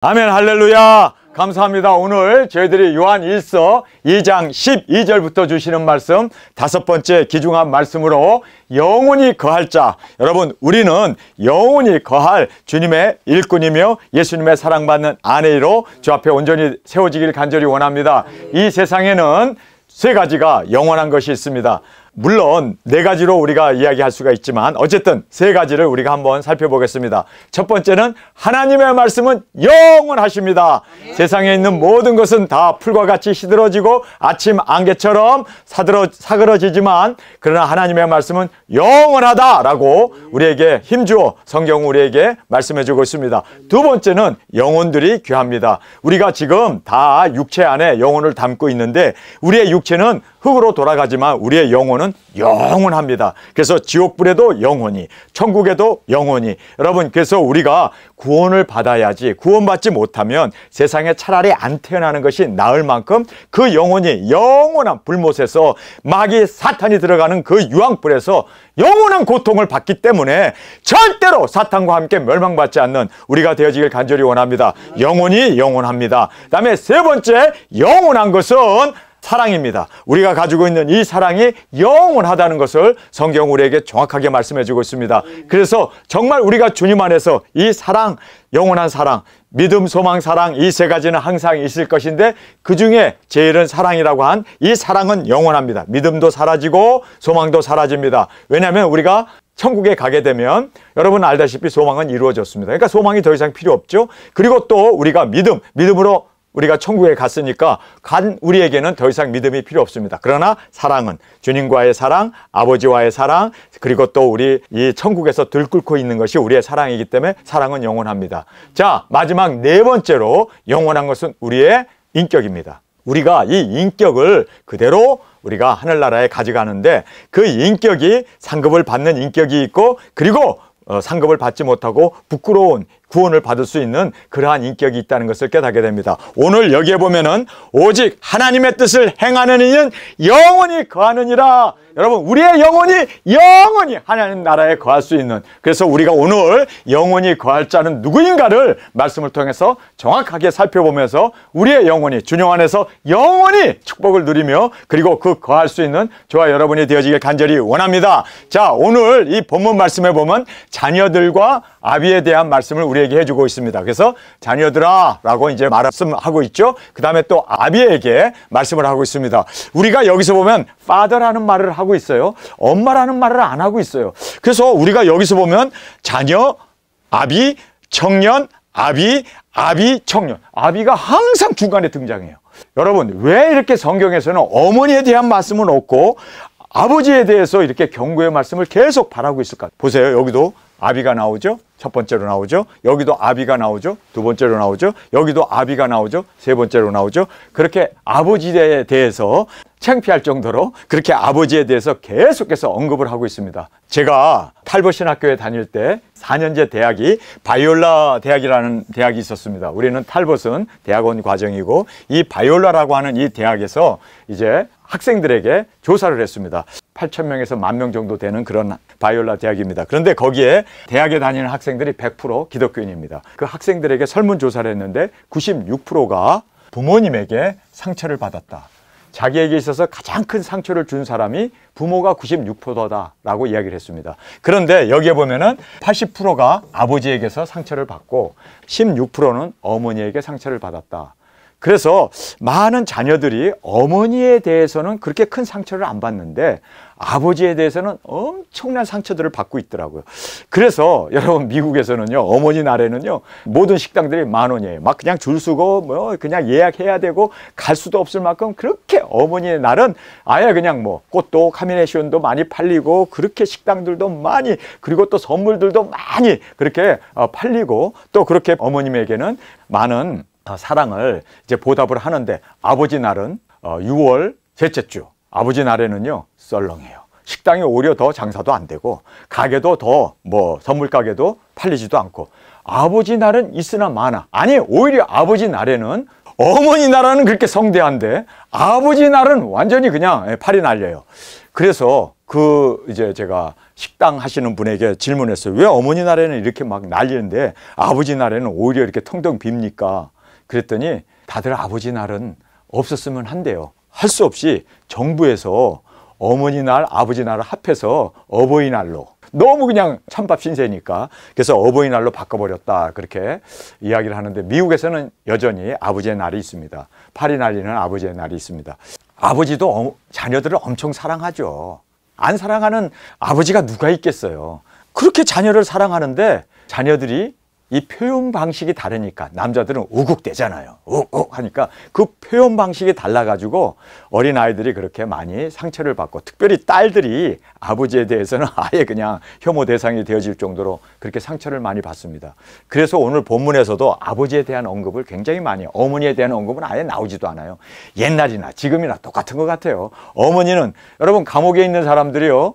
아멘. 할렐루야. 감사합니다. 오늘 저희들이 요한 1서 2장 12절부터 주시는 말씀, 다섯 번째 귀중한 말씀으로 영원히 거할 자. 여러분, 우리는 영원히 거할 주님의 일꾼이며 예수님의 사랑받는 아내로 주 앞에 온전히 세워지길 간절히 원합니다. 이 세상에는 세 가지가 영원한 것이 있습니다. 물론 네 가지로 우리가 이야기할 수가 있지만 어쨌든 세 가지를 우리가 한번 살펴보겠습니다. 첫 번째는 하나님의 말씀은 영원하십니다. 세상에 있는 모든 것은 다 풀과 같이 시들어지고 아침 안개처럼 사그러지지만 그러나 하나님의 말씀은 영원하다라고 우리에게 힘주어 성경은 우리에게 말씀해주고 있습니다. 두 번째는 영혼들이 귀합니다. 우리가 지금 다 육체 안에 영혼을 담고 있는데 우리의 육체는 흙으로 돌아가지만 우리의 영혼은 영원합니다. 그래서 지옥불에도 영원히, 천국에도 영원히. 여러분, 그래서 우리가 구원을 받아야지, 구원받지 못하면 세상에 차라리 안 태어나는 것이 나을 만큼 그 영혼이 영원한 불못에서 마귀 사탄이 들어가는 그 유황불에서 영원한 고통을 받기 때문에 절대로 사탄과 함께 멸망받지 않는 우리가 되어지길 간절히 원합니다. 영혼이 영원합니다. 그 다음에 세 번째 영원한 것은 사랑입니다. 우리가 가지고 있는 이 사랑이 영원하다는 것을 성경 우리에게 정확하게 말씀해 주고 있습니다. 그래서 정말 우리가 주님 안에서 이 사랑, 영원한 사랑, 믿음, 소망, 사랑 이 세 가지는 항상 있을 것인데 그 중에 제일은 사랑이라고 한 이 사랑은 영원합니다. 믿음도 사라지고 소망도 사라집니다. 왜냐하면 우리가 천국에 가게 되면 여러분 알다시피 소망은 이루어졌습니다. 그러니까 소망이 더 이상 필요 없죠. 그리고 또 우리가 믿음으로 우리가 천국에 갔으니까 우리에게는 더 이상 믿음이 필요 없습니다. 그러나 사랑은 주님과의 사랑, 아버지와의 사랑, 그리고 또 우리 이 천국에서 들끓고 있는 것이 우리의 사랑이기 때문에 사랑은 영원합니다. 자, 마지막 네 번째로 영원한 것은 우리의 인격입니다. 우리가 이 인격을 그대로 우리가 하늘나라에 가져가는데 그 인격이 상급을 받는 인격이 있고 그리고 상급을 받지 못하고 부끄러운 구원을 받을 수 있는 그러한 인격이 있다는 것을 깨닫게 됩니다. 오늘 여기에 보면은 오직 하나님의 뜻을 행하는 이는 영원히 거하느니라. 여러분, 우리의 영혼이 영원히 하나님 나라에 거할 수 있는, 그래서 우리가 오늘 영원히 거할 자는 누구인가를 말씀을 통해서 정확하게 살펴보면서 우리의 영혼이 주님 안에서 영원히 축복을 누리며 그리고 그 거할 수 있는 저와 여러분이 되어지길 간절히 원합니다. 자, 오늘 이 본문 말씀에 보면 자녀들과 아비에 대한 말씀을 우리에게 해주고 있습니다. 그래서 자녀들아 라고 이제 말씀하고 있죠. 그 다음에 또 아비에게 말씀을 하고 있습니다. 우리가 여기서 보면 father라는 말을 하고 있어요. 엄마라는 말을 안 하고 있어요. 그래서 우리가 여기서 보면 자녀, 아비, 청년, 아비, 청년. 아비가 항상 중간에 등장해요. 여러분, 왜 이렇게 성경에서는 어머니에 대한 말씀은 없고 아버지에 대해서 이렇게 경고의 말씀을 계속 바라고 있을까? 보세요. 여기도 아비가 나오죠. 첫 번째로 나오죠. 여기도 아비가 나오죠. 두 번째로 나오죠. 여기도 아비가 나오죠. 세 번째로 나오죠. 그렇게 아버지에 대해서 창피할 정도로 그렇게 아버지에 대해서 계속해서 언급을 하고 있습니다. 제가 탈벗 신학교에 다닐 때 4년제 대학이 바이올라 대학이라는 대학이 있었습니다. 우리는 탈벗은 대학원 과정이고 이 바이올라라고 하는 이 대학에서 이제 학생들에게 조사를 했습니다. 8,000명에서 10,000명 정도 되는 그런 바이올라 대학입니다. 그런데 거기에 대학에 다니는 학생들이 100% 기독교인입니다. 그 학생들에게 설문조사를 했는데 96%가 부모님에게 상처를 받았다. 자기에게 있어서 가장 큰 상처를 준 사람이 부모가 96%다라고 이야기를 했습니다. 그런데 여기에 보면은 80%가 아버지에게서 상처를 받고 16%는 어머니에게 상처를 받았다. 그래서 많은 자녀들이 어머니에 대해서는 그렇게 큰 상처를 안 받는데 아버지에 대해서는 엄청난 상처들을 받고 있더라고요. 그래서 여러분, 미국에서는요, 어머니 날에는요, 모든 식당들이 10,000원이에요. 막 그냥 줄 서고 뭐 그냥 예약해야 되고 갈 수도 없을 만큼 그렇게 어머니의 날은 아예 그냥 뭐 꽃도 카미네이션도 많이 팔리고 그렇게 식당들도 많이, 그리고 또 선물들도 많이 그렇게 팔리고 또 그렇게 어머님에게는 많은 사랑을 이제 보답을 하는데 아버지 날은 6월 셋째 주 아버지 날에는요 썰렁해요. 식당이 오히려 더 장사도 안 되고 가게도 더 뭐 선물 가게도 팔리지도 않고 아버지 날은 있으나 마나, 아니 오히려 아버지 날에는 어머니 날은 그렇게 성대한데 아버지 날은 완전히 그냥 팔이 날려요. 그래서 이제 제가 식당 하시는 분에게 질문했어요. 왜 어머니 날에는 이렇게 막 날리는데 아버지 날에는 오히려 이렇게 텅텅 빕니까? 그랬더니 다들 아버지 날은 없었으면 한대요. 할 수 없이 정부에서 어머니 날, 아버지 날을 합해서 어버이날로, 너무 그냥 찬밥 신세니까 그래서 어버이날로 바꿔버렸다, 그렇게 이야기를 하는데, 미국에서는 여전히 아버지의 날이 있습니다. 파리 날리는 아버지의 날이 있습니다. 아버지도 자녀들을 엄청 사랑하죠. 안 사랑하는 아버지가 누가 있겠어요. 그렇게 자녀를 사랑하는데 자녀들이 이 표현 방식이 다르니까, 남자들은 우국대잖아요. 욱욱 하니까 그 표현 방식이 달라가지고 어린아이들이 그렇게 많이 상처를 받고, 특별히 딸들이 아버지에 대해서는 아예 그냥 혐오 대상이 되어질 정도로 그렇게 상처를 많이 받습니다. 그래서 오늘 본문에서도 아버지에 대한 언급을 굉장히 많이 해요. 어머니에 대한 언급은 아예 나오지도 않아요. 옛날이나 지금이나 똑같은 것 같아요. 어머니는, 여러분 감옥에 있는 사람들이요,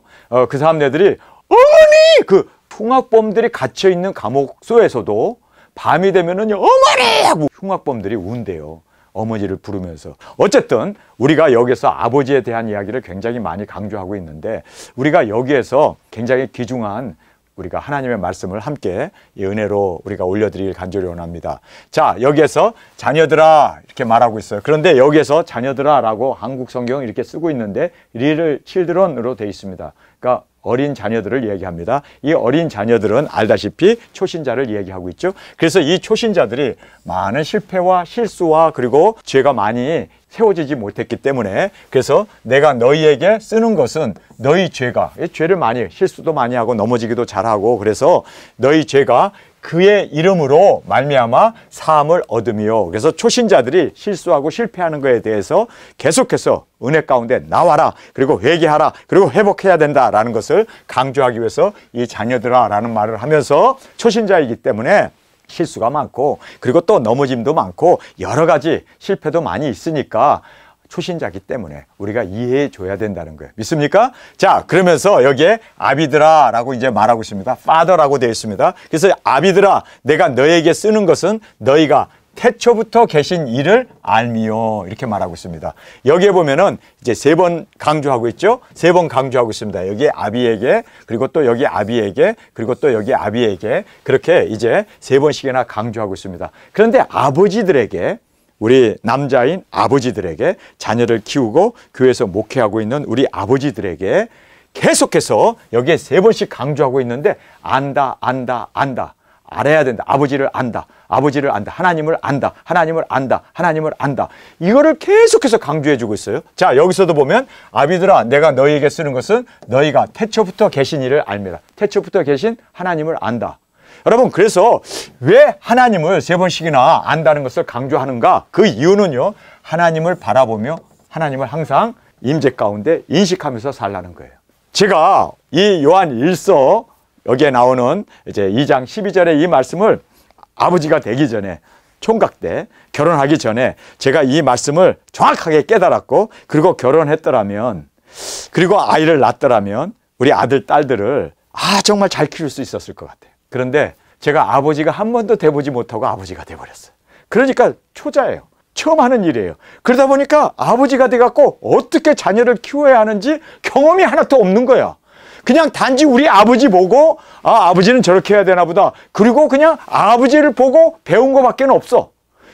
그 사람네들이 어머니! 흉악범들이 갇혀있는 감옥소에서도 밤이 되면은요, 어머니! 하고 흉악범들이 운대요. 어머니를 부르면서. 어쨌든 우리가 여기서 아버지에 대한 이야기를 굉장히 많이 강조하고 있는데, 우리가 여기에서 굉장히 귀중한 우리가 하나님의 말씀을 함께 이 은혜로 우리가 올려드리길 간절히 원합니다. 자, 여기에서 자녀들아 이렇게 말하고 있어요. 그런데 여기에서 자녀들아 라고 한국 성경은 이렇게 쓰고 있는데 little children으로 되어 있습니다. 그러니까 어린 자녀들을 얘기합니다. 이 어린 자녀들은 알다시피 초신자를 얘기하고 있죠. 그래서 이 초신자들이 많은 실패와 실수와 그리고 죄가 많이 세워지지 못했기 때문에, 그래서 내가 너희에게 쓰는 것은 너희 죄를 많이, 실수도 많이 하고 넘어지기도 잘하고, 그래서 너희 죄가 그의 이름으로 말미암아 사함을 얻으며, 그래서 초신자들이 실수하고 실패하는 것에 대해서 계속해서 은혜 가운데 나와라, 그리고 회개하라, 그리고 회복해야 된다라는 것을 강조하기 위해서 이 자녀들아 라는 말을 하면서, 초신자이기 때문에 실수가 많고 그리고 또 넘어짐도 많고 여러 가지 실패도 많이 있으니까 초신자이기 때문에 우리가 이해해 줘야 된다는 거예요. 믿습니까? 자, 그러면서 여기에 아비들아 라고 이제 말하고 있습니다. father라고 되어 있습니다. 그래서 아비들아, 내가 너에게 쓰는 것은 너희가 태초부터 계신 이를 알미요, 이렇게 말하고 있습니다. 여기에 보면은 이제 3번 강조하고 있죠. 3번 강조하고 있습니다. 여기 아비에게, 그리고 또 여기 아비에게, 그리고 또 여기 아비에게, 그렇게 이제 3번씩이나 강조하고 있습니다. 그런데 아버지들에게, 우리 남자인 아버지들에게, 자녀를 키우고 교회에서 목회하고 있는 우리 아버지들에게 계속해서 여기에 3번씩 강조하고 있는데, 안다, 안다, 안다. 알아야 된다. 아버지를 안다. 아버지를 안다. 하나님을 안다. 하나님을 안다. 하나님을 안다. 이거를 계속해서 강조해 주고 있어요. 자, 여기서도 보면 아비들아, 내가 너희에게 쓰는 것은 너희가 태초부터 계신 이를 알미라. 태초부터 계신 하나님을 안다. 여러분, 그래서 왜 하나님을 3번씩이나 안다는 것을 강조하는가? 그 이유는요, 하나님을 바라보며 하나님을 항상 임재 가운데 인식하면서 살라는 거예요. 제가 이 요한 1서 여기에 나오는 이제 2장 12절의 이 말씀을 아버지가 되기 전에, 총각 때 결혼하기 전에 제가 이 말씀을 정확하게 깨달았고, 그리고 결혼했더라면, 그리고 아이를 낳았더라면 우리 아들, 딸들을 정말 잘 키울 수 있었을 것 같아요. 그런데 제가 아버지가 한 번도 돼보지 못하고 아버지가 돼버렸어요. 그러니까 초자예요. 처음 하는 일이에요. 그러다 보니까 아버지가 돼갖고 어떻게 자녀를 키워야 하는지 경험이 하나도 없는 거야. 그냥 단지 우리 아버지 보고, 아버지는 저렇게 해야 되나 보다. 그리고 그냥 아버지를 보고 배운 것밖에 없어.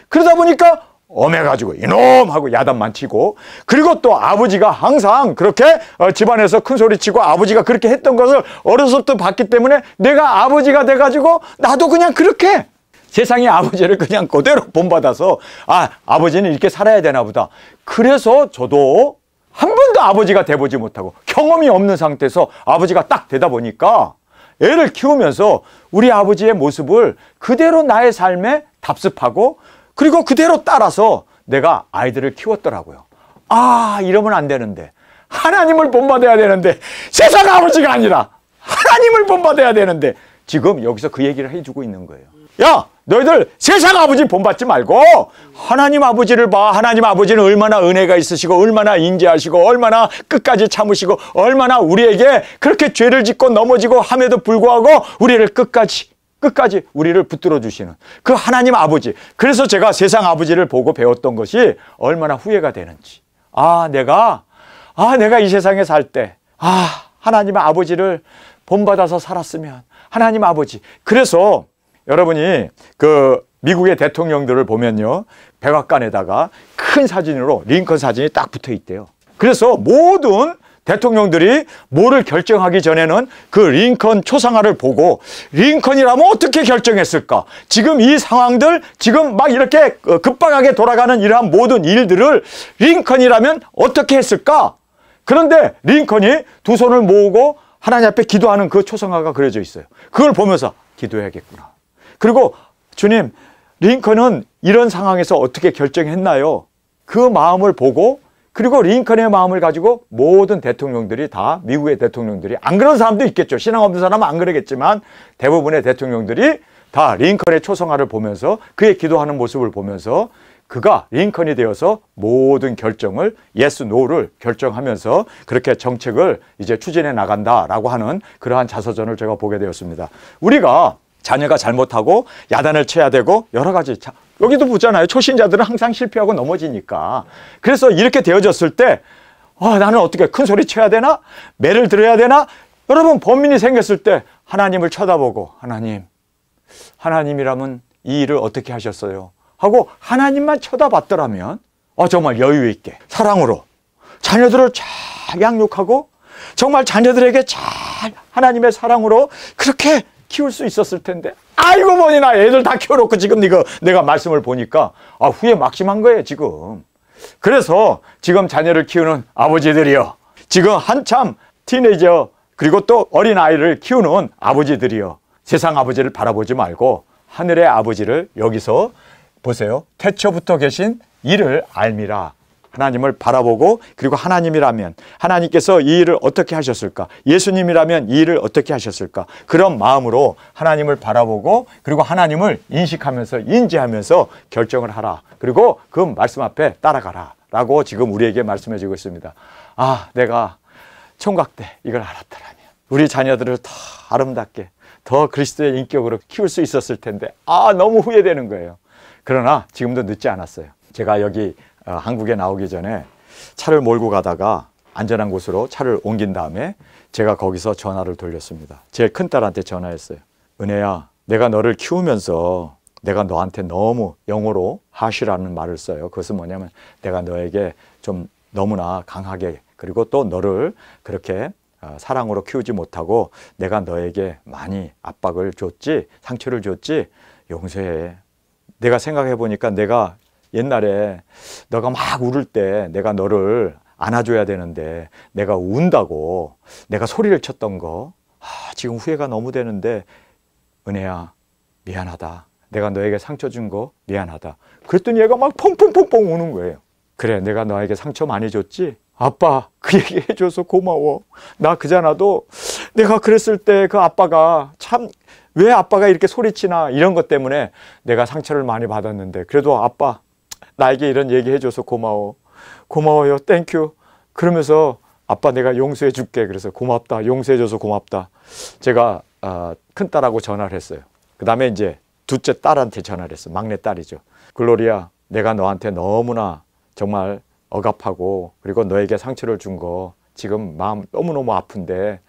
그러다 보니까 엄해가지고 이놈 하고 야단만 치고, 그리고 또 아버지가 항상 그렇게 집안에서 큰 소리 치고 아버지가 그렇게 했던 것을 어려서부터 봤기 때문에 내가 아버지가 돼가지고 나도 그냥 그렇게 세상의 아버지를 그냥 그대로 본받아서, 아버지는 이렇게 살아야 되나 보다. 그래서 저도 한 번도 아버지가 돼보지 못하고 경험이 없는 상태에서 아버지가 딱 되다 보니까 애를 키우면서 우리 아버지의 모습을 그대로 나의 삶에 답습하고, 그리고 그대로 따라서 내가 아이들을 키웠더라고요. 이러면 안 되는데, 하나님을 본받아야 되는데, 세상 아버지가 아니라 하나님을 본받아야 되는데, 지금 여기서 그 얘기를 해주고 있는 거예요. 야, 너희들 세상 아버지 본받지 말고 하나님 아버지를 봐. 하나님 아버지는 얼마나 은혜가 있으시고, 얼마나 인자하시고, 얼마나 끝까지 참으시고, 얼마나 우리에게 그렇게 죄를 짓고 넘어지고 함에도 불구하고 우리를 끝까지 우리를 붙들어 주시는 그 하나님 아버지. 그래서 제가 세상 아버지를 보고 배웠던 것이 얼마나 후회가 되는지. 내가 이 세상에 살 때 하나님의 아버지를 본받아서 살았으면 하나님 아버지. 그래서 여러분이 그 미국의 대통령들을 보면요, 백악관에다가 큰 사진으로 링컨 사진이 딱 붙어 있대요. 그래서 모든 대통령들이 뭐를 결정하기 전에는 그 링컨 초상화를 보고 링컨이라면 어떻게 결정했을까? 지금 이 상황들, 지금 막 이렇게 급박하게 돌아가는 이러한 모든 일들을 링컨이라면 어떻게 했을까? 그런데 링컨이 두 손을 모으고 하나님 앞에 기도하는 그 초상화가 그려져 있어요. 그걸 보면서 기도해야겠구나. 그리고 주님, 링컨은 이런 상황에서 어떻게 결정했나요? 그 마음을 보고, 그리고 링컨의 마음을 가지고 모든 대통령들이 다, 미국의 대통령들이, 안 그런 사람도 있겠죠. 신앙 없는 사람은 안 그러겠지만 대부분의 대통령들이 다 링컨의 초상화를 보면서 그의 기도하는 모습을 보면서 그가 링컨이 되어서 모든 결정을 yes, no를 결정하면서 그렇게 정책을 이제 추진해 나간다라고 하는 그러한 자서전을 제가 보게 되었습니다. 우리가 자녀가 잘못하고 야단을 쳐야 되고 여러 가지, 여기도 보잖아요. 초신자들은 항상 실패하고 넘어지니까. 그래서 이렇게 되어졌을 때 나는 어떻게 큰 소리 쳐야 되나? 매를 들어야 되나? 여러분, 범인이 생겼을 때 하나님을 쳐다보고 하나님이라면 이 일을 어떻게 하셨어요? 하고 하나님만 쳐다봤더라면 정말 여유 있게 사랑으로 자녀들을 잘 양육하고 정말 자녀들에게 잘 하나님의 사랑으로 그렇게 키울 수 있었을 텐데, 아이고 뭐니 나 애들 다 키워놓고 지금 내가 말씀을 보니까 후회 막심한 거예요 지금. 그래서 지금 자녀를 키우는 아버지들이요, 지금 한참 티네이저 그리고 또 어린아이를 키우는 아버지들이요, 세상 아버지를 바라보지 말고 하늘의 아버지를 여기서 보세요. 태초부터 계신 이를 알미라. 하나님을 바라보고, 그리고 하나님이라면 하나님께서 이 일을 어떻게 하셨을까? 예수님이라면 이 일을 어떻게 하셨을까? 그런 마음으로 하나님을 바라보고, 그리고 하나님을 인식하면서 인지하면서 결정을 하라. 그리고 그 말씀 앞에 따라가라 라고 지금 우리에게 말씀해 주고 있습니다. 내가 총각 때 이걸 알았더라면 우리 자녀들을 더 아름답게, 더 그리스도의 인격으로 키울 수 있었을 텐데 너무 후회되는 거예요. 그러나 지금도 늦지 않았어요. 제가 여기 한국에 나오기 전에 차를 몰고 가다가 안전한 곳으로 차를 옮긴 다음에 제가 거기서 전화를 돌렸습니다. 제 큰딸한테 전화했어요. 은혜야, 내가 너를 키우면서 내가 너한테 너무 영어로 하시라는 말을 써요. 그것은 뭐냐면 내가 너에게 좀 너무나 강하게, 그리고 또 너를 그렇게 사랑으로 키우지 못하고 내가 너에게 많이 압박을 줬지, 상처를 줬지, 용서해. 내가 생각해 보니까 내가 옛날에 너가 막 울을 때 내가 너를 안아줘야 되는데 내가 운다고 내가 소리를 쳤던 거, 지금 후회가 너무 되는데 은혜야, 미안하다. 내가 너에게 상처 준 거 미안하다. 그랬더니 얘가 막 펑펑펑펑 우는 거예요. 그래, 내가 너에게 상처 많이 줬지? 아빠, 그 얘기 해줘서 고마워. 나 그자나도 내가 그랬을 때 그 아빠가 참, 왜 아빠가 이렇게 소리치나 이런 것 때문에 내가 상처를 많이 받았는데 그래도 아빠 나에게 이런 얘기 해줘서 고마워. 고마워요. 땡큐. 그러면서 아빠 내가 용서해 줄게. 그래서 고맙다. 용서해줘서 고맙다. 제가 큰딸하고 전화를 했어요. 그 다음에 이제 둘째 딸한테 전화를 했어요. 막내 딸이죠. 글로리아, 내가 너한테 너무나 정말 억압하고 그리고 너에게 상처를 준 거 지금 마음 너무너무 아픈데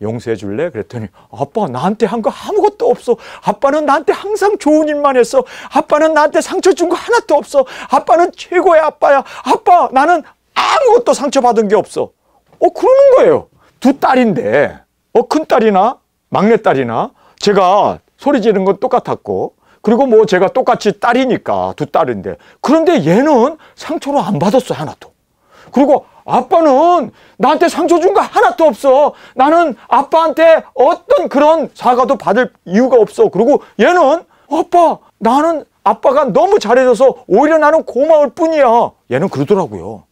용서해 줄래? 그랬더니 아빠 나한테 한 거 아무것도 없어. 아빠는 나한테 항상 좋은 일만 했어. 아빠는 나한테 상처 준 거 하나도 없어. 아빠는 최고의 아빠야. 아빠 나는 아무것도 상처받은 게 없어. 그러는 거예요. 두 딸인데 큰딸이나 막내딸이나 제가 소리 지르는 건 똑같았고, 그리고 뭐 제가 똑같이 딸이니까 두 딸인데, 그런데 얘는 상처를 안 받았어 하나도. 그리고 아빠는 나한테 상처 준 거 하나도 없어. 나는 아빠한테 어떤 그런 사과도 받을 이유가 없어. 그리고 얘는 아빠 나는 아빠가 너무 잘해줘서 오히려 나는 고마울 뿐이야. 얘는 그러더라고요.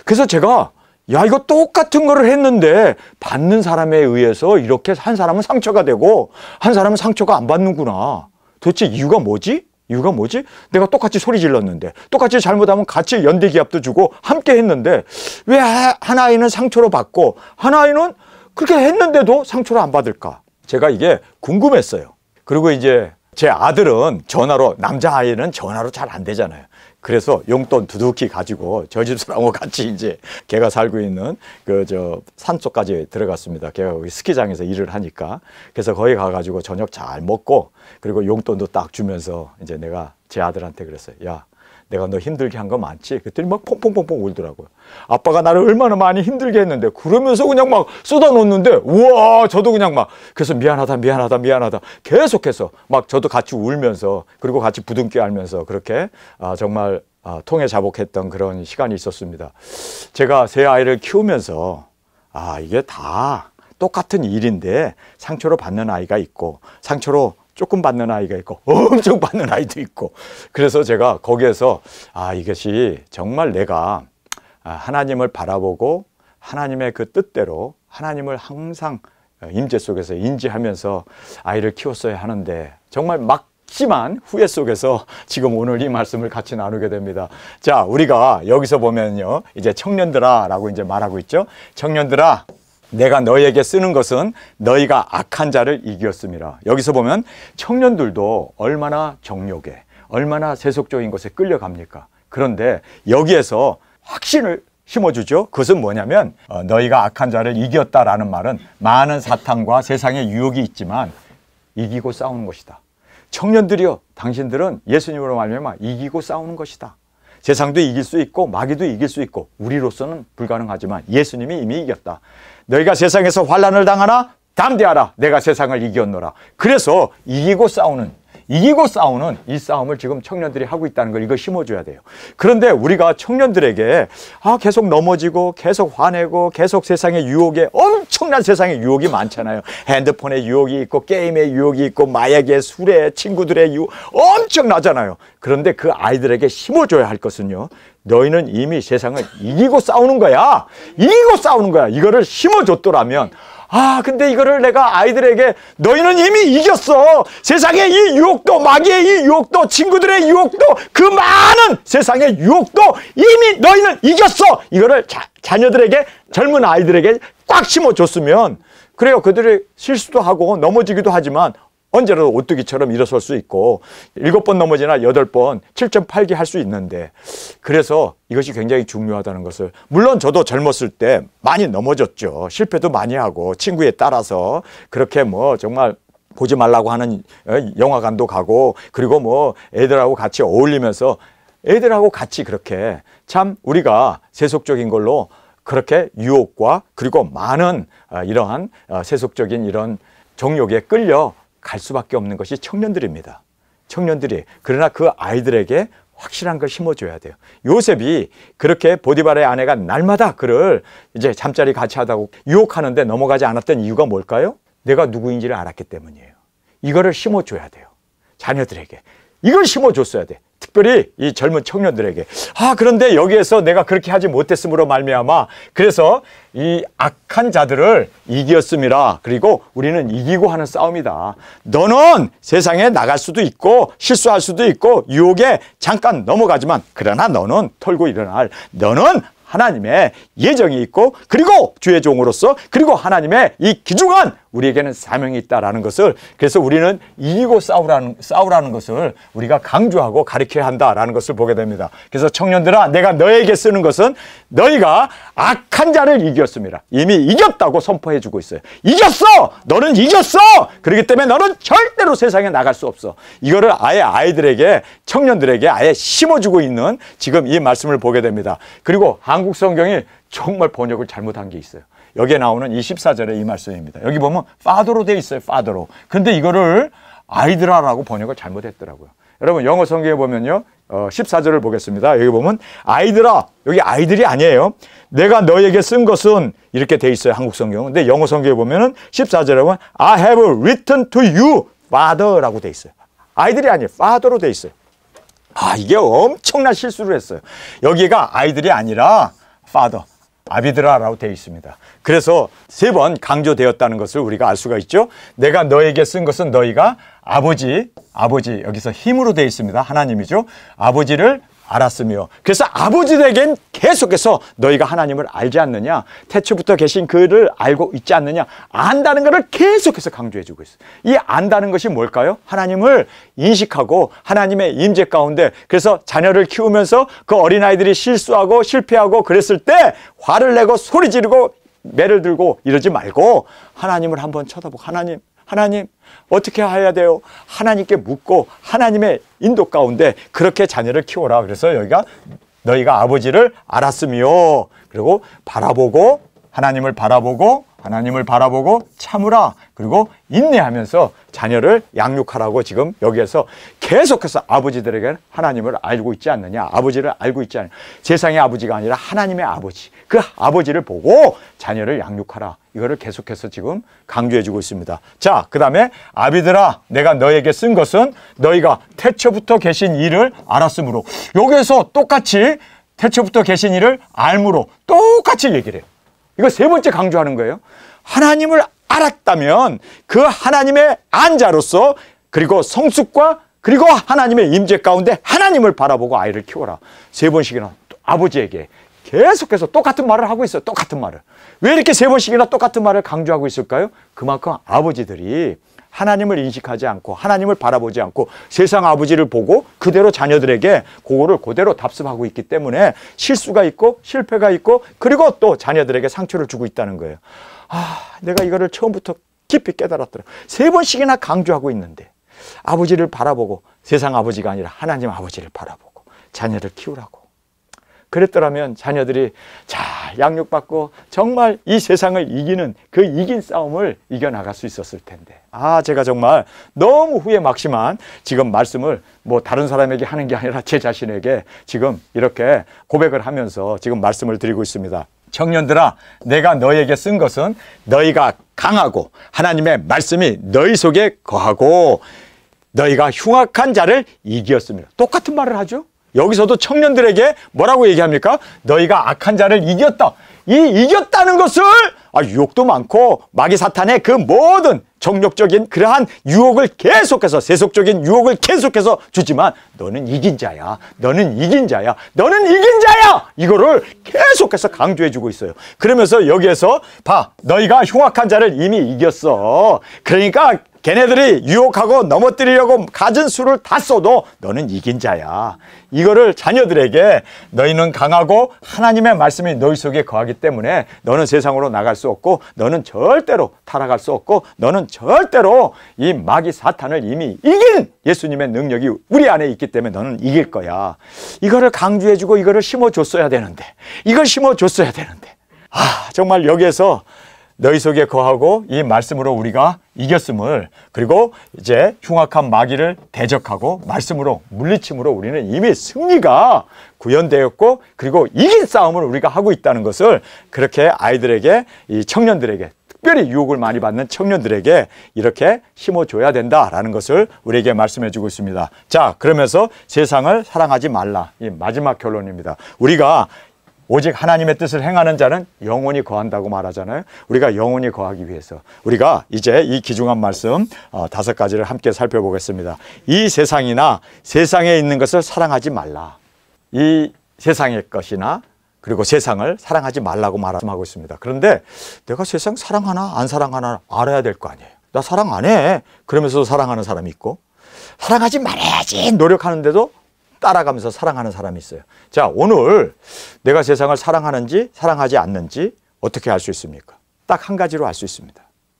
그래서 제가 이거 똑같은 거를 했는데 받는 사람에 의해서 이렇게 한 사람은 상처가 되고 한 사람은 상처가 안 받는구나. 도대체 이유가 뭐지? 이유가 뭐지? 내가 똑같이 소리 질렀는데, 똑같이 잘못하면 같이 연대기합도 주고 함께 했는데 왜 한 아이는 상처로 받고 한 아이는 그렇게 했는데도 상처를 안 받을까? 제가 이게 궁금했어요. 그리고 이제 제 아들은 전화로, 남자아이는 전화로 잘 안 되잖아요. 그래서 용돈 두둑히 가지고 저 집사람하고 같이 이제 걔가 살고 있는 산속까지 들어갔습니다. 걔가 거기 스키장에서 일을 하니까. 그래서 거기 가가지고 저녁 잘 먹고, 그리고 용돈도 딱 주면서 이제 내가 제 아들한테 그랬어요. 야, 내가 너 힘들게 한 거 많지? 그랬더니 막 퐁퐁퐁퐁 울더라고요. 아빠가 나를 얼마나 많이 힘들게 했는데, 그러면서 그냥 막 쏟아놓는데, 우와, 저도 그냥 막, 그래서 미안하다, 미안하다, 미안하다. 계속해서 막 저도 같이 울면서, 그리고 같이 부둥켜 알면서 그렇게 정말 통해 자복했던 그런 시간이 있었습니다. 제가 세 아이를 키우면서, 이게 다 똑같은 일인데, 상처로 받는 아이가 있고, 상처로 조금 받는 아이가 있고 엄청 받는 아이도 있고, 그래서 제가 거기에서 이것이 정말 내가 하나님을 바라보고 하나님의 그 뜻대로 하나님을 항상 임재 속에서 인지하면서 아이를 키웠어야 하는데, 정말 막심한 후회 속에서 지금 오늘 이 말씀을 같이 나누게 됩니다. 자, 우리가 여기서 보면요, 이제 청년들아 라고 이제 말하고 있죠. 청년들아, 내가 너희에게 쓰는 것은 너희가 악한 자를 이겼음이라. 여기서 보면 청년들도 얼마나 정욕에, 얼마나 세속적인 것에 끌려갑니까? 그런데 여기에서 확신을 심어주죠. 그것은 뭐냐면 너희가 악한 자를 이겼다라는 말은 많은 사탄과 세상의 유혹이 있지만 이기고 싸우는 것이다. 청년들이여, 당신들은 예수님으로 말미암아 이기고 싸우는 것이다. 세상도 이길 수 있고 마귀도 이길 수 있고 우리로서는 불가능하지만 예수님이 이미 이겼다. 너희가 세상에서 환난을 당하나 담대하라. 내가 세상을 이겼노라. 그래서 이기고 싸우는 이 싸움을 지금 청년들이 하고 있다는 걸 이거 심어줘야 돼요. 그런데 우리가 청년들에게 계속 넘어지고 계속 화내고 계속 세상의 유혹에, 엄청난 세상의 유혹이 많잖아요. 핸드폰의 유혹이 있고 게임의 유혹이 있고 마약의, 술의, 친구들의 유혹 엄청나잖아요. 그런데 그 아이들에게 심어줘야 할 것은요, 너희는 이미 세상을 이기고 싸우는 거야. 이기고 싸우는 거야. 이거를 심어줬더라면, 근데 이거를 내가 아이들에게 너희는 이미 이겼어. 세상의 이 유혹도, 마귀의 이 유혹도, 친구들의 유혹도, 그 많은 세상의 유혹도 이미 너희는 이겼어. 이거를 자녀들에게, 젊은 아이들에게 꽉 심어줬으면, 그래요, 그들이 실수도 하고 넘어지기도 하지만 언제라도 오뚜기처럼 일어설 수 있고 7번 넘어지나 8번 7.8기 할 수 있는데, 그래서 이것이 굉장히 중요하다는 것을, 물론 저도 젊었을 때 많이 넘어졌죠. 실패도 많이 하고 친구에 따라서 그렇게 정말 보지 말라고 하는 영화관도 가고, 그리고 애들하고 같이 어울리면서 애들하고 같이 그렇게 참 우리가 세속적인 걸로 그렇게 유혹과 그리고 많은 이러한 세속적인 이런 정욕에 끌려 갈 수밖에 없는 것이 청년들입니다. 청년들이. 그러나 그 아이들에게 확실한 걸 심어줘야 돼요. 요셉이 그렇게 보디발의 아내가 날마다 그를 이제 잠자리 같이 하다고 유혹하는데 넘어가지 않았던 이유가 뭘까요? 내가 누구인지를 알았기 때문이에요. 이거를 심어줘야 돼요. 자녀들에게. 이걸 심어줬어야 돼. 특별히 이 젊은 청년들에게. 그런데 여기에서 내가 그렇게 하지 못했으므로 말미암아, 그래서 이 악한 자들을 이겼음이라. 그리고 우리는 이기고 하는 싸움이다. 너는 세상에 나갈 수도 있고 실수할 수도 있고 유혹에 잠깐 넘어가지만, 그러나 너는 털고 일어날, 너는 하나님의 예정이 있고, 그리고 주의 종으로서, 그리고 하나님의 이 귀중한 우리에게는 사명이 있다라는 것을, 그래서 우리는 이기고 싸우라는 것을 우리가 강조하고 가르쳐야 한다라는 것을 보게 됩니다. 그래서 청년들아, 내가 너에게 쓰는 것은 너희가 악한 자를 이겼습니다. 이미 이겼다고 선포해 주고 있어요. 이겼어! 너는 이겼어! 그렇기 때문에 너는 절대로 세상에 나갈 수 없어. 이거를 아예 아이들에게, 청년들에게 아예 심어주고 있는 지금 이 말씀을 보게 됩니다. 그리고 한국 성경이 정말 번역을 잘못한 게 있어요. 여기에 나오는 이 14절의 이 말씀입니다. 여기 보면 파더로 돼 있어요. 파더로. 근데 이거를 아이들아라고 번역을 잘못했더라고요. 여러분 영어 성경에 보면요, 14절을 보겠습니다. 여기 보면 아이들아, 여기 아이들이 아니에요. 내가 너에게 쓴 것은 이렇게 돼 있어요. 한국 성경은. 근데 영어 성경에 보면은 14절에 보면 I have written to you, father라고 돼 있어요. 아이들이 아니에요. father로 돼 있어요. 이게 엄청난 실수를 했어요. 여기가 아이들이 아니라 father, 아비드라라고 되어 있습니다. 그래서 3번 강조되었다는 것을 우리가 알 수가 있죠. 내가 너에게 쓴 것은 너희가 아버지, 여기서 힘으로 되어 있습니다. 하나님이죠. 아버지를 알았으며. 그래서 아버지에겐 계속해서 너희가 하나님을 알지 않느냐, 태초부터 계신 그를 알고 있지 않느냐, 안다는 것을 계속해서 강조해 주고 있어요. 이 안다는 것이 뭘까요? 하나님을 인식하고 하나님의 임재 가운데, 그래서 자녀를 키우면서 그 어린아이들이 실수하고 실패하고 그랬을 때 화를 내고 소리 지르고 매를 들고 이러지 말고 하나님을 한번 쳐다보고, 하나님 어떻게 해야 돼요? 하나님께 묻고 하나님의 인도 가운데 그렇게 자녀를 키워라. 그래서 여기가 너희가 아버지를 알았으며, 그리고 바라보고 하나님을 바라보고 참으라. 그리고 인내하면서 자녀를 양육하라고 지금 여기에서 계속해서 아버지들에게 하나님을 알고 있지 않느냐, 아버지를 알고 있지 않느냐, 세상의 아버지가 아니라 하나님의 아버지, 그 아버지를 보고 자녀를 양육하라. 이거를 계속해서 지금 강조해 주고 있습니다. 자, 그 다음에 아비들아, 내가 너에게 쓴 것은 너희가 태초부터 계신 이를 알았으므로. 여기에서 똑같이 태초부터 계신 이를 알므로 똑같이 얘기를 해요. 이거 세 번째 강조하는 거예요. 하나님을 알았다면 그 하나님의 안자로서, 그리고 성숙과 그리고 하나님의 임재 가운데 하나님을 바라보고 아이를 키워라. 세 번씩이나 아버지에게 계속해서 똑같은 말을 하고 있어요. 똑같은 말을. 왜 이렇게 세 번씩이나 똑같은 말을 강조하고 있을까요? 그만큼 아버지들이 하나님을 인식하지 않고 하나님을 바라보지 않고 세상 아버지를 보고 그대로 자녀들에게 그거를 그대로 답습하고 있기 때문에 실수가 있고 실패가 있고, 그리고 또 자녀들에게 상처를 주고 있다는 거예요. 내가 이거를 처음부터 깊이 깨달았더라. 세 번씩이나 강조하고 있는데 아버지를 바라보고, 세상 아버지가 아니라 하나님 아버지를 바라보고 자녀를 키우라고. 그랬더라면 자녀들이 잘 양육받고 정말 이 세상을 이기는 그 이긴 싸움을 이겨나갈 수 있었을 텐데. 제가 정말 너무 후회 막심한 지금 말씀을 뭐 다른 사람에게 하는 게 아니라 제 자신에게 지금 이렇게 고백을 하면서 지금 말씀을 드리고 있습니다. 청년들아, 내가 너에게 쓴 것은 너희가 강하고 하나님의 말씀이 너희 속에 거하고 너희가 흉악한 자를 이기었습니다. 똑같은 말을 하죠. 여기서도 청년들에게 뭐라고 얘기합니까? 너희가 악한 자를 이겼다. 이 이겼다는 것을 유혹도 많고 마귀 사탄의 그 모든 정욕적인 그러한 유혹을 계속해서, 세속적인 유혹을 계속해서 주지만 너는 이긴 자야. 너는 이긴 자야. 너는 이긴 자야. 이거를 계속해서 강조해 주고 있어요. 그러면서 여기에서 봐, 너희가 흉악한 자를 이미 이겼어. 그러니까 걔네들이 유혹하고 넘어뜨리려고 가진 수를 다 써도 너는 이긴 자야. 이거를 자녀들에게, 너희는 강하고 하나님의 말씀이 너희 속에 거하기 때문에 너는 세상으로 나갈 수 없고, 너는 절대로 타락할 수 없고, 너는 절대로 이 마귀 사탄을 이미 이긴 예수님의 능력이 우리 안에 있기 때문에 너는 이길 거야. 이거를 강조해주고 이거를 심어줬어야 되는데, 이걸 심어줬어야 되는데, 정말 여기에서 너희 속에 거하고 이 말씀으로 우리가 이겼음을, 그리고 이제 흉악한 마귀를 대적하고 말씀으로 물리침으로 우리는 이미 승리가 구현되었고, 그리고 이긴 싸움을 우리가 하고 있다는 것을 그렇게 아이들에게, 이 청년들에게, 특별히 유혹을 많이 받는 청년들에게 이렇게 심어줘야 된다라는 것을 우리에게 말씀해 주고 있습니다. 자, 그러면서 세상을 사랑하지 말라. 이 마지막 결론입니다. 우리가 오직 하나님의 뜻을 행하는 자는 영원히 거한다고 말하잖아요. 우리가 영원히 거하기 위해서 우리가 이제 이 귀중한 말씀 5가지를 함께 살펴보겠습니다. 이 세상이나 세상에 있는 것을 사랑하지 말라. 이 세상의 것이나 그리고 세상을 사랑하지 말라고 말하고 있습니다. 그런데 내가 세상 사랑하나 안 사랑하나 알아야 될 거 아니에요. 나 사랑 안 해. 그러면서 사랑하는 사람이 있고, 사랑하지 말아야지 노력하는데도 따라가면서 사랑하는 사람이 있어요. 자, 오늘 내가 세상을 사랑하는지 사랑하지 않는지 어떻게 알 수 있습니까? 딱 한 가지로 알 수 있습니다.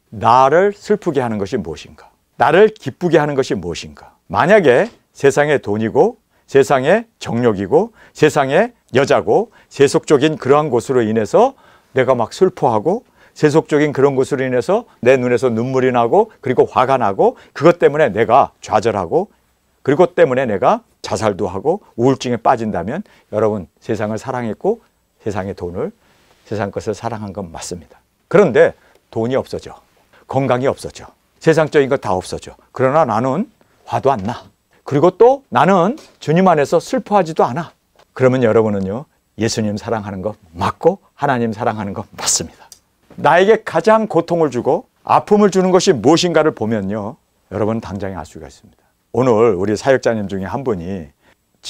나를 슬프게 하는 것이 무엇인가? 나를 기쁘게 하는 것이 무엇인가? 만약에 세상의 돈이고 세상의 정욕이고 세상의 여자고 세속적인 그러한 것으로 인해서 내가 막 슬퍼하고, 세속적인 그런 것으로 인해서 내 눈에서 눈물이 나고, 그리고 화가 나고, 그것 때문에 내가 좌절하고, 그것 때문에 내가 자살도 하고 우울증에 빠진다면 여러분 세상을 사랑했고 세상의 돈을, 세상 것을 사랑한 건 맞습니다. 그런데 돈이 없어져, 건강이 없어져, 세상적인 것 다 없어져. 그러나 나는 화도 안 나. 그리고 또 나는 주님 안에서 슬퍼하지도 않아. 그러면 여러분은요, 예수님 사랑하는 거 맞고 하나님 사랑하는 거 맞습니다. 나에게 가장 고통을 주고 아픔을 주는 것이 무엇인가를 보면요, 여러분 당장에 알 수가 있습니다. 오늘 우리 사역자님 중에 한 분이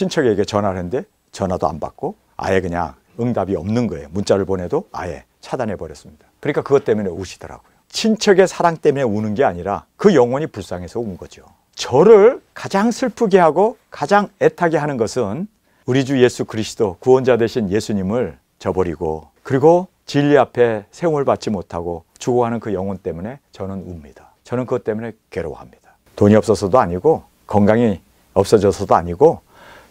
친척에게 전화를 했는데 전화도 안 받고 아예 그냥 응답이 없는 거예요. 문자를 보내도 아예 차단해 버렸습니다. 그러니까 그것 때문에 우시더라고요. 친척의 사랑 때문에 우는 게 아니라 그 영혼이 불쌍해서 운 거죠. 저를 가장 슬프게 하고 가장 애타게 하는 것은 우리 주 예수 그리스도 구원자 되신 예수님을 저버리고 그리고 진리 앞에 세움을 받지 못하고 죽어가는 그 영혼 때문에 저는 웁니다. 저는 그것 때문에 괴로워합니다. 돈이 없어서도 아니고 건강이 없어져서도 아니고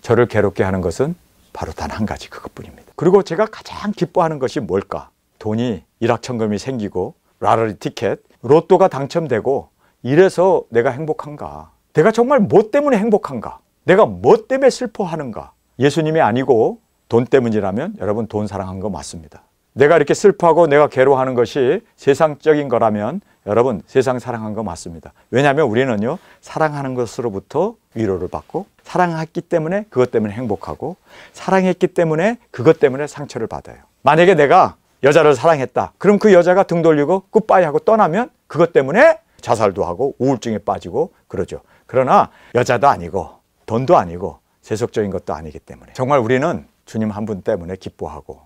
저를 괴롭게 하는 것은 바로 단 한 가지 그것뿐입니다. 그리고 제가 가장 기뻐하는 것이 뭘까? 돈이 일확천금이 생기고 라러리 티켓, 로또가 당첨되고 이래서 내가 행복한가? 내가 정말 뭐 때문에 행복한가? 내가 뭐 때문에 슬퍼하는가? 예수님이 아니고 돈 때문이라면 여러분 돈 사랑한 거 맞습니다. 내가 이렇게 슬퍼하고 내가 괴로워하는 것이 세상적인 거라면 여러분 세상 사랑한 거 맞습니다. 왜냐하면 우리는요 사랑하는 것으로부터 위로를 받고 사랑했기 때문에 그것 때문에 행복하고 사랑했기 때문에 그것 때문에 상처를 받아요. 만약에 내가 여자를 사랑했다. 그럼 그 여자가 등 돌리고 굿바이 하고 떠나면 그것 때문에 자살도 하고 우울증에 빠지고 그러죠. 그러나 여자도 아니고 돈도 아니고 세속적인 것도 아니기 때문에 정말 우리는 주님 한 분 때문에 기뻐하고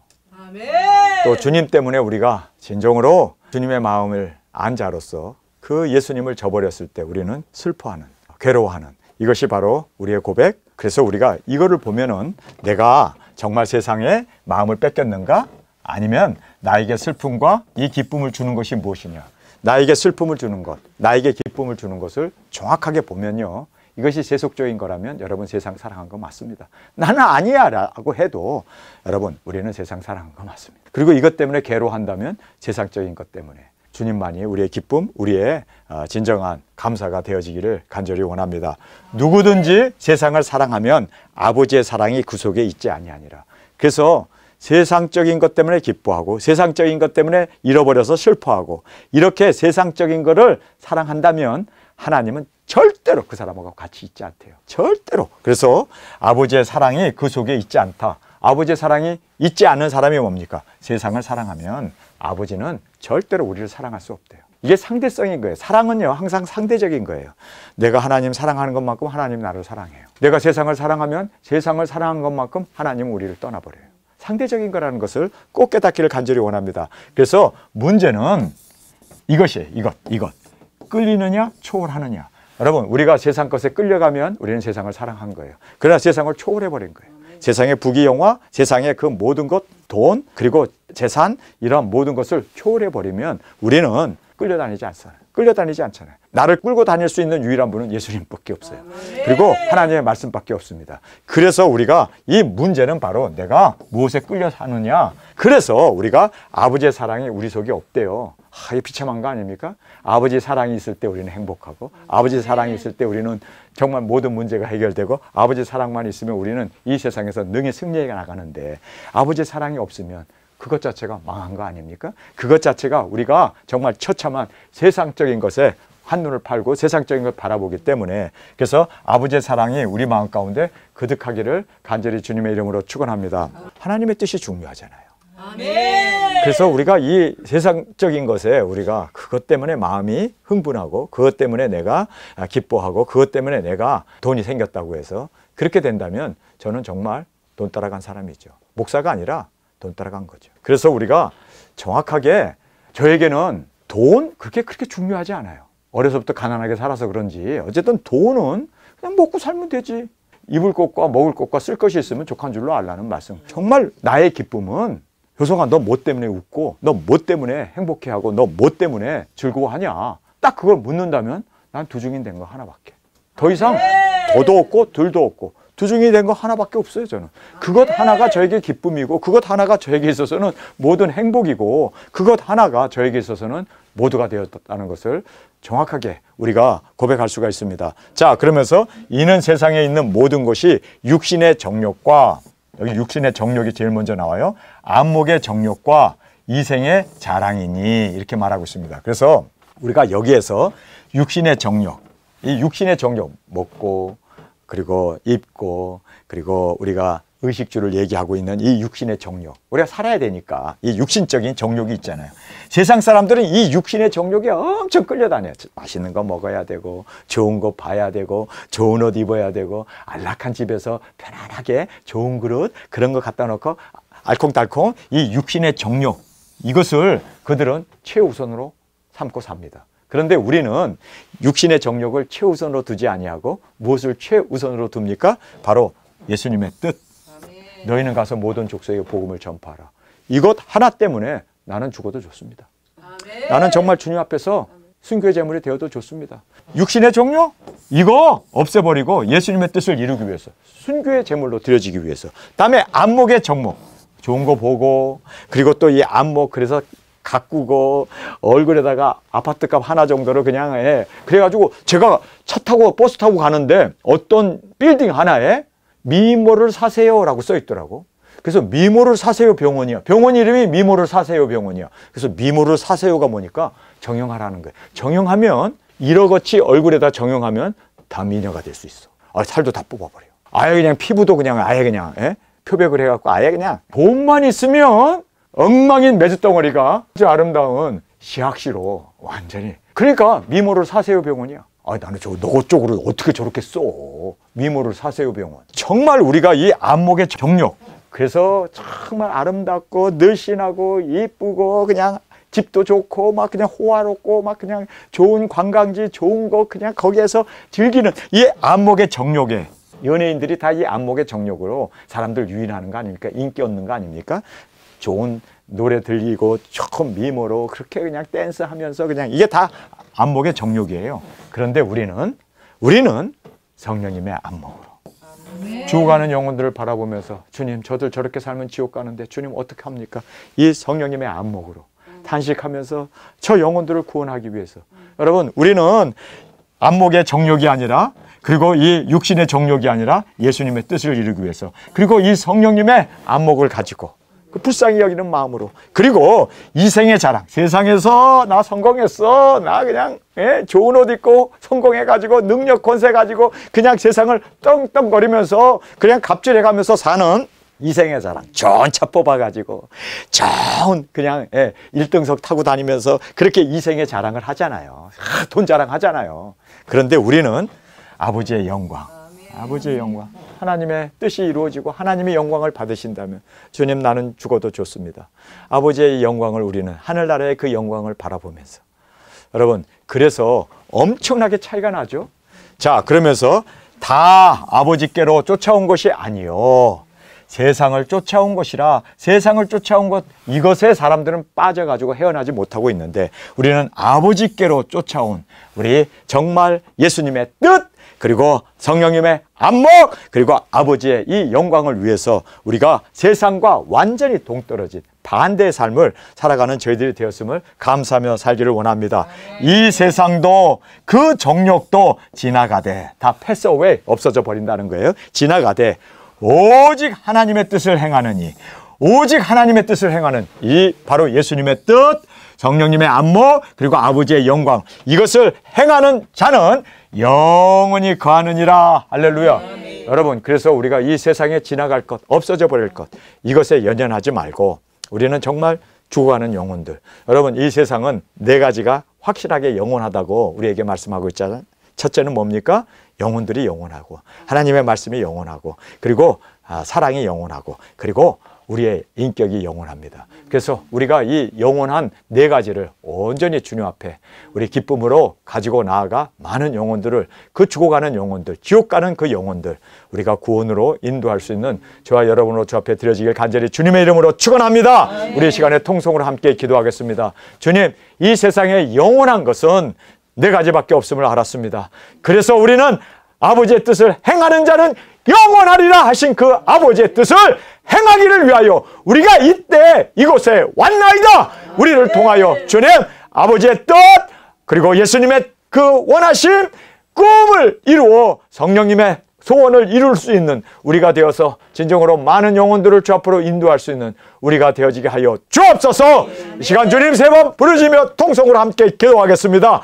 또 주님 때문에 우리가 진정으로 주님의 마음을 안 자로서 그 예수님을 저버렸을 때 우리는 슬퍼하는 괴로워하는 이것이 바로 우리의 고백. 그래서 우리가 이거를 보면은 내가 정말 세상에 마음을 뺏겼는가? 아니면 나에게 슬픔과 이 기쁨을 주는 것이 무엇이냐? 나에게 슬픔을 주는 것, 나에게 기쁨을 주는 것을 정확하게 보면요. 이것이 세속적인 거라면 여러분 세상 사랑한 거 맞습니다. 나는 아니야 라고 해도 여러분 우리는 세상 사랑한 거 맞습니다. 그리고 이것 때문에 괴로워한다면 세상적인 것 때문에 주님만이 우리의 기쁨, 우리의 진정한 감사가 되어지기를 간절히 원합니다. 누구든지 세상을 사랑하면 아버지의 사랑이 그 속에 있지 아니하니라. 그래서 세상적인 것 때문에 기뻐하고 세상적인 것 때문에 잃어버려서 슬퍼하고 이렇게 세상적인 것을 사랑한다면 하나님은 절대로 그 사람하고 같이 있지 않대요. 절대로. 그래서 아버지의 사랑이 그 속에 있지 않다. 아버지의 사랑이 있지 않은 사람이 뭡니까? 세상을 사랑하면 아버지는 절대로 우리를 사랑할 수 없대요. 이게 상대성인 거예요. 사랑은요 항상 상대적인 거예요. 내가 하나님 사랑하는 것만큼 하나님 나를 사랑해요. 내가 세상을 사랑하면 세상을 사랑하는 것만큼 하나님은 우리를 떠나버려요. 상대적인 거라는 것을 꼭 깨닫기를 간절히 원합니다. 그래서 문제는 이것이에요. 이것. 끌리느냐 초월하느냐. 여러분 우리가 세상 것에 끌려가면 우리는 세상을 사랑한 거예요. 그러나 세상을 초월해버린 거예요. 세상의 부귀영화, 세상의 그 모든 것, 돈, 그리고 재산 이런 모든 것을 초월해버리면 우리는 끌려다니지 않잖아요. 나를 끌고 다닐 수 있는 유일한 분은 예수님밖에 없어요. 그리고 하나님의 말씀밖에 없습니다. 그래서 우리가 이 문제는 바로 내가 무엇에 끌려 사느냐. 그래서 우리가 아버지의 사랑이 우리 속에 없대요. 이 비참한 거 아닙니까? 아버지 사랑이 있을 때 우리는 행복하고 아버지 사랑이 있을 때 우리는 정말 모든 문제가 해결되고 아버지 사랑만 있으면 우리는 이 세상에서 능히 승리해 나가는데 아버지 사랑이 없으면 그것 자체가 망한 거 아닙니까? 그것 자체가 우리가 정말 처참한 세상적인 것에 한눈을 팔고 세상적인 걸 바라보기 때문에 그래서 아버지의 사랑이 우리 마음 가운데 거듭하기를 간절히 주님의 이름으로 축원합니다. 하나님의 뜻이 중요하잖아요. 그래서 우리가 이 세상적인 것에 우리가 그것 때문에 마음이 흥분하고 그것 때문에 내가 기뻐하고 그것 때문에 내가 돈이 생겼다고 해서 그렇게 된다면 저는 정말 돈 따라간 사람이죠. 목사가 아니라 돈 따라간 거죠. 그래서 우리가 정확하게 저에게는 돈 그렇게 중요하지 않아요. 어려서부터 가난하게 살아서 그런지 어쨌든 돈은 그냥 먹고 살면 되지. 입을 것과 먹을 것과 쓸 것이 있으면 족한 줄로 알라는 말씀. 정말 나의 기쁨은 효성아 너 뭐 때문에 웃고 너 뭐 때문에 행복해하고 너 뭐 때문에 즐거워하냐. 딱 그걸 묻는다면 난 두중인 된 거 하나밖에. 더 이상 더도 없고 덜도 없고 두중이 된 거 하나밖에 없어요. 저는 그것 하나가 저에게 기쁨이고 그것 하나가 저에게 있어서는 모든 행복이고 그것 하나가 저에게 있어서는 모두가 되었다는 것을 정확하게 우리가 고백할 수가 있습니다. 자, 그러면서 이는 세상에 있는 모든 것이 육신의 정욕과 여기 육신의 정욕이 제일 먼저 나와요. 안목의 정욕과 이생의 자랑이니 이렇게 말하고 있습니다. 그래서 우리가 여기에서 육신의 정욕, 이 육신의 정욕 먹고 그리고 입고 그리고 우리가 의식주를 얘기하고 있는 이 육신의 정욕. 우리가 살아야 되니까 이 육신적인 정욕이 있잖아요. 세상 사람들은 이 육신의 정욕에 엄청 끌려다녀요. 맛있는 거 먹어야 되고, 좋은 거 봐야 되고, 좋은 옷 입어야 되고, 안락한 집에서 편안하게 좋은 그릇 그런 거 갖다 놓고 알콩달콩 이 육신의 정욕, 이것을 그들은 최우선으로 삼고 삽니다. 그런데 우리는 육신의 정욕을 최우선으로 두지 아니하고 무엇을 최우선으로 둡니까? 바로 예수님의 뜻. 너희는 가서 모든 족속에 복음을 전파하라. 이것 하나 때문에 나는 죽어도 좋습니다. 나는 정말 주님 앞에서 순교의 제물이 되어도 좋습니다. 육신의 정욕? 이거 없애버리고 예수님의 뜻을 이루기 위해서, 순교의 제물로 드려지기 위해서. 다음에 안목의 정목. 좋은 거 보고, 그리고 또 이 안목, 그래서 가꾸고 얼굴에다가 아파트값 하나 정도로 그냥 해. 그래가지고 제가 차 타고 버스 타고 가는데 어떤 빌딩 하나에 미모를 사세요라고 써 있더라고. 그래서 미모를 사세요 병원이야. 병원 이름이 미모를 사세요 병원이야. 그래서 미모를 사세요가 뭐니까 정형하라는 거예요. 정형하면 1억어치 얼굴에다 정형하면 다 미녀가 될 수 있어. 살도 다 뽑아버려. 아예 그냥 피부도 그냥 아예 그냥 표백을 해갖고 아예 그냥 돈만 있으면 엉망인 메주덩어리가 아주 아름다운 시학시로 완전히. 그러니까 미모를 사세요 병원이야. 나는 너 쪽으로 어떻게 저렇게 써. 미모를 사세요 병원. 정말 우리가 이 안목의 정욕, 그래서 정말 아름답고 늘씬하고 이쁘고 그냥 집도 좋고 막 그냥 호화롭고 막 그냥 좋은 관광지 좋은 거 그냥 거기에서 즐기는 이 안목의 정욕에, 연예인들이 다 이 안목의 정욕으로 사람들 유인하는 거 아닙니까? 인기 얻는 거 아닙니까? 좋은 노래 들리고 조금 미모로 그렇게 그냥 댄스하면서 그냥 이게 다 안목의 정욕이에요. 그런데 우리는 성령님의 안목으로 죽어가는 영혼들을 바라보면서 주님, 저들 저렇게 살면 지옥 가는데 주님 어떻게 합니까? 이 성령님의 안목으로 탄식하면서 저 영혼들을 구원하기 위해서. 여러분, 우리는 안목의 정욕이 아니라, 그리고 이 육신의 정욕이 아니라 예수님의 뜻을 이루기 위해서, 그리고 이 성령님의 안목을 가지고 그 불쌍히 여기는 마음으로, 그리고 이생의 자랑, 세상에서 나 성공했어, 나 그냥 좋은 옷 입고 성공해가지고 능력 권세 가지고 그냥 세상을 떵떵거리면서 그냥 갑질해가면서 사는 이생의 자랑, 좋은 차 뽑아가지고 좋은 그냥 1등석 타고 다니면서 그렇게 이생의 자랑을 하잖아요. 돈 자랑하잖아요. 그런데 우리는 아버지의 영광, 아버지의 영광, 하나님의 뜻이 이루어지고 하나님의 영광을 받으신다면 주님, 나는 죽어도 좋습니다. 아버지의 영광을, 우리는 하늘나라의 그 영광을 바라보면서, 여러분, 그래서 엄청나게 차이가 나죠. 자, 그러면서 다 아버지께로 쫓아온 것이 아니요, 세상을 쫓아온 것이라. 세상을 쫓아온 것, 이것에 사람들은 빠져가지고 헤어나지 못하고 있는데, 우리는 아버지께로 쫓아온 우리 정말 예수님의 뜻, 그리고 성령님의 안목, 그리고 아버지의 이 영광을 위해서 우리가 세상과 완전히 동떨어진 반대의 삶을 살아가는 저희들이 되었음을 감사하며 살기를 원합니다. 이 세상도 그 정욕도 지나가되, 다 패스 어웨이, 없어져 버린다는 거예요. 지나가되 오직 하나님의 뜻을 행하느니, 오직 하나님의 뜻을 행하는 이 바로 예수님의 뜻, 성령님의 안목, 그리고 아버지의 영광, 이것을 행하는 자는 영원히 거하느니라. 할렐루야. 여러분, 그래서 우리가 이 세상에 지나갈 것, 없어져 버릴 것, 이것에 연연하지 말고 우리는 정말 죽어가는 영혼들. 여러분, 이 세상은 4가지가 확실하게 영원하다고 우리에게 말씀하고 있잖아요. 첫째는 뭡니까? 영혼들이 영원하고, 하나님의 말씀이 영원하고, 그리고 사랑이 영원하고, 그리고 우리의 인격이 영원합니다. 그래서 우리가 이 영원한 4가지를 온전히 주님 앞에 우리 기쁨으로 가지고 나아가 많은 영혼들을, 그 죽어가는 영혼들, 지옥 가는 그 영혼들, 우리가 구원으로 인도할 수 있는 저와 여러분으로 주 앞에 드려지길 간절히 주님의 이름으로 축원합니다. 우리 시간에 통성으로 함께 기도하겠습니다. 주님, 이 세상에 영원한 것은 4가지밖에 없음을 알았습니다. 그래서 우리는 아버지의 뜻을 행하는 자는 영원하리라 하신 그 아버지의 뜻을 행하기를 위하여 우리가 이때 이곳에 왔나이다. 우리를 통하여 주님 아버지의 뜻, 그리고 예수님의 그 원하심, 꿈을 이루어 성령님의 소원을 이룰 수 있는 우리가 되어서 진정으로 많은 영혼들을 주 앞으로 인도할 수 있는 우리가 되어지게 하여 주옵소서. 이 시간 주님 3번 부르시며 통성으로 함께 기도하겠습니다.